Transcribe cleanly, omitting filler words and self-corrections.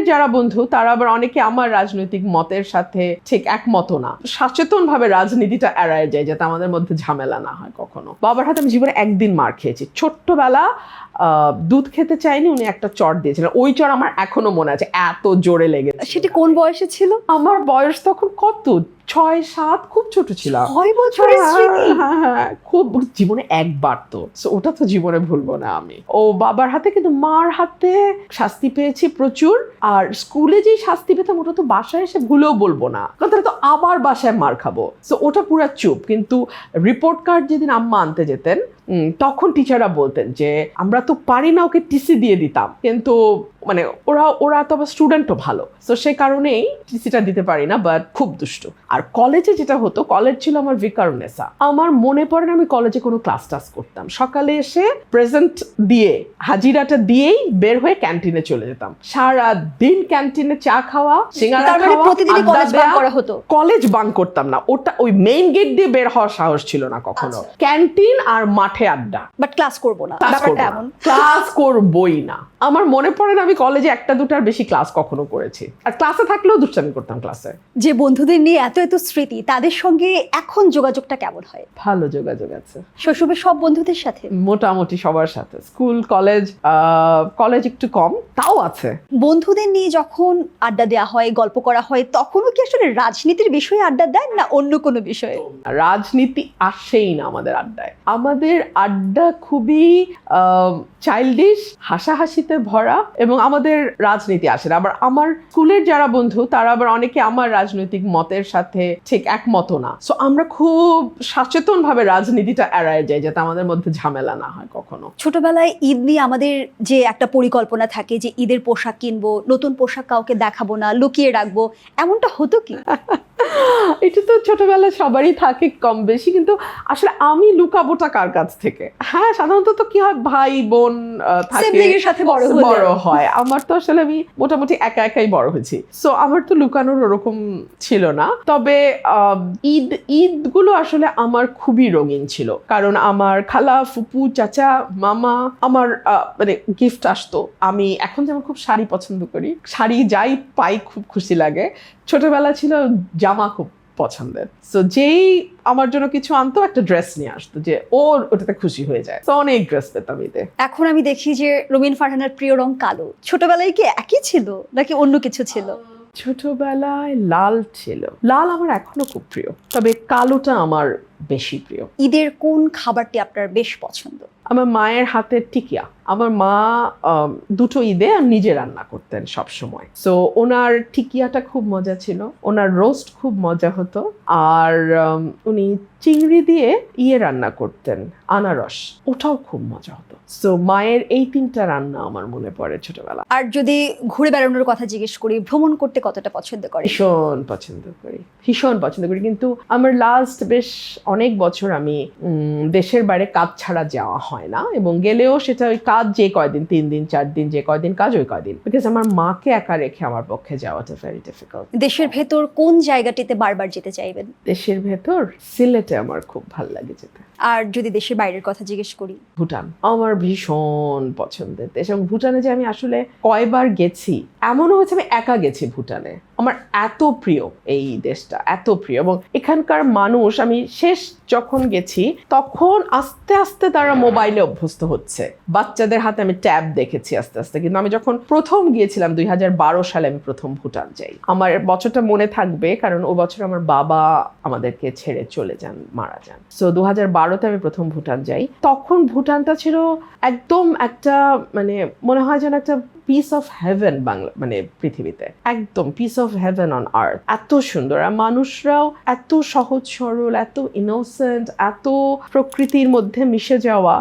স্কুলের যারা বন্ধু তারা আবার অনেকে আমার রাজনৈতিক মতের সাথে ঠিক একমত না, সচেতন ভাবে রাজনীতিটা এড়ায় যায় যাতে আমাদের মধ্যে ঝামেলা না হয় কখনো। বাবার হাতে আমি জীবনে একদিন মার খেয়েছি ছোট্টবেলা। দুধ খেতে চাইনি, উনি একটা চড় দিয়েছিলেন, ওই চড় আমার এখনো মনে আছে, এত জোরে লেগেছে। সেটা কোন বয়সে ছিল? আমার বয়স তখন কত 6-7, খুব ছোট ছিলাম। 6 বছরের স্মৃতি? হ্যাঁ, খুব জীবনে একবার তো, ওটা তো জীবনে ভুলবো না আমি। ও বাবার হাতে, কিন্তু মার হাতে শাস্তি পেয়েছি প্রচুর। আর স্কুলে যেই শাস্তি পেতাম ওটা তো বাসায় এসে ভুলেও বলবো না, কারণ তাহলে তো আবার বাসায় মার খাবো। সো ওটা পুরো চুপ। কিন্তু রিপোর্ট কার্ড যেদিন আম্মা আনতে যেতেন তখন টিচাররা বলতেন যে আমরা তো পারি না, ওকে টিসি দিয়ে দিতাম। কিন্তু মানে ওরা তো আবার স্টুডেন্টও ভালো, তো সেই কারণেই টিসিটা দিতে পারি না, বাট খুব দুষ্ট। আর কলেজে যেটা হতো, কলেজ ছিল আমার ভিকারুনেসা। আমার মনে পড়ে না আমি কলেজে কোনো ক্লাস টাস করতাম, সকালে এসে প্রেজেন্ট দিয়ে হাজিরাটা দিয়েই বের হয়ে ক্যান্টিনে চলে যেতাম। সারা দিন ক্যান্টিনে চা খাওয়া, সিঙ্গারা খাওয়া, প্রতিদিনই কলেজ বাঙ্ক করা হতো? কলেজ বাঙ্ক করতাম না, ওটা ওই মেইন গেট দিয়ে বের হওয়ার সাহস ছিল না কখনো। ক্যান্টিন আর মাঠে আড্ডা, বাট ক্লাস করব না, ব্যাপারটা এমন। ক্লাস করবই না। আমার মনে পড়ে না আমি কলেজে একটা দুটার বেশি ক্লাস কখনো করেছি, আর ক্লাসে থাকলেও দুষ্টামি করতাম ক্লাসে। যে বন্ধুদের নিয়ে এত এত স্মৃতি, তাদের সঙ্গে এখন যোগাযোগটা কেমন হয়? ভালো যোগাযোগ আছে শৈশবের সব বন্ধুদের সাথে? মোটামুটি সবার সাথে। স্কুল কলেজ একটু কম, তাও আছে। বন্ধুদের নিয়ে যখন আড্ডা দেওয়া হয়, গল্প করা হয়, তখনও কি আসলে রাজনীতির বিষয়ে আড্ডা দেন না অন্য কোনো বিষয়ে? রাজনীতি আসেই না আমাদের আড্ডায়। আমাদের আড্ডা খুবই চাইল্ডিশ, হাসাহাসিতে ভরা, এবং আমাদের রাজনীতি আসে না। আবার আমার স্কুলের যারা বন্ধু তারা আবার অনেকে আমার রাজনৈতিক মতের সাথে ঠিক একমত না। সো আমরা খুব সচেতন ভাবে রাজনীতিটা এড়ায় যাই যাতে আমাদের মধ্যে ঝামেলা না হয় কখনো। ছোটবেলায় ঈদ নিয়ে আমাদের যে একটা পরিকল্পনা থাকে যে ঈদের পোশাক কিনবো, নতুন পোশাক কাউকে দেখাবো না, লুকিয়ে রাখবো, এমনটা হতো কি? এটা তো ছোটবেলায় সবারই থাকে কম বেশি, কিন্তু আসলে আমি লুকাবোটা কার কাছ থেকে? হ্যাঁ, সাধারণত তো কি হয়, ভাই বোন থাকে, সাথে বড় হয়। আমার তো আসলে আমি মোটামুটি একা একাই বড় হয়েছি, সো আমার তো লুকানোর ওরকম ছিল না। তবে ঈদগুলো আসলে আমার খুবই রঙিন ছিল, কারণ আমার খালা, ফুপু, চাচা, মামা আমার মানে গিফট আসতো। আমি এখন যেমন খুব শাড়ি পছন্দ করি, শাড়ি যাই পাই খুব খুশি লাগে। ছোটবেলা ছিল জামা খুব পছন্দের, সো যেই আমার জন্য কিছু আনতো, একটা ড্রেস নিয়ে আসতো যে ওটাতে খুশি হয়ে যায়, তো অনেক ড্রেস পেতাম ঈদে। এখন আমি দেখি যে রুমিন ফারহানার প্রিয় রং কালো। ছোটবেলায় কি একই ছিল নাকি অন্য কিছু ছিল? ছোটবেলায় লাল ছিল, লাল আমার এখনো খুব প্রিয়, তবে কালোটা আমার বেশি প্রিয়। ঈদের কোন খাবারটি আপনার বেশ পছন্দ? আমার মায়ের হাতের টিকিয়া। আমার মা দুটো ঈদে নিজে রান্না করতেন সব সময়, সো ওনার টিকিয়াটা খুব মজা ছিল, ওনার রোস্ট খুব মজা হতো, আর উনি চিংড়ি দিয়ে রান্না করতেন, আনারস, ওটাও খুব মজা হতো। সো মায়ের এই 3টা রান্না আমার মনে পড়ে ছোটবেলা। আর যদি ঘুরে বেড়ানোর কথা জিজ্ঞেস করি, ভ্রমণ করতে কতটা পছন্দ করে? ভীষণ পছন্দ করি, কিন্তু আমার লাস্ট বেশ অনেক বছর আমি দেশের বাইরে কাজ ছাড়া যাওয়া হয় না, এবং গেলেও সেটা ওই কাজ যে কয়দিন, 3 দিন 4 দিন, যে কয়দিন কাজ ওই কয়দিন, বিকজ আমার মাকে একা রেখে আমার পক্ষে যাওয়াটা ভেরি ডিফিকাল্ট। দেশের ভেতর কোন জায়গাটিতে বারবার যেতে চাইবেন? দেশের ভেতর সিলেটে আমার খুব ভালো লাগে যেতে। আর যদি দেশের বাইরের কথা জিজ্ঞেস করি? ভুটান আমার ভীষণ পছন্দের দেশ, এবং ভুটানে যে আমি আসলে কয়বার গেছি, এমনও হচ্ছে আমি একা গেছি ভুটানে। আমার এত প্রিয় এই দেশটা, এত প্রিয়, এবং এখানকার মানুষ, আমি শেষ যখন গেছি তখন আস্তে আস্তে তারা মোবাইলে অভ্যস্ত হচ্ছে, বাচ্চাদের হাতে আমি ট্যাব দেখেছি আস্তে আস্তে। কিন্তু আমি যখন প্রথম গিয়েছিলাম 2012 সালে আমি প্রথম ভুটান যাই, আমার বছরটা মনে থাকবে কারণ ও বছর আমার বাবা আমাদেরকে ছেড়ে চলে যান, মারা যান। সো 2012-তে আমি প্রথম ভুটান যাই। তখন ভুটানটা ছিল একদম একটা, মানে মনে হয় যেন একটা পিস অফ হেভেন, বাংলা মানে পৃথিবীতে একদম piece of haven on earth. এত সুন্দর, আর মানুষরাও এত সহজ সরল, এত ইনোসেন্ট, এত প্রকৃতির মধ্যে মিশে যাওয়া।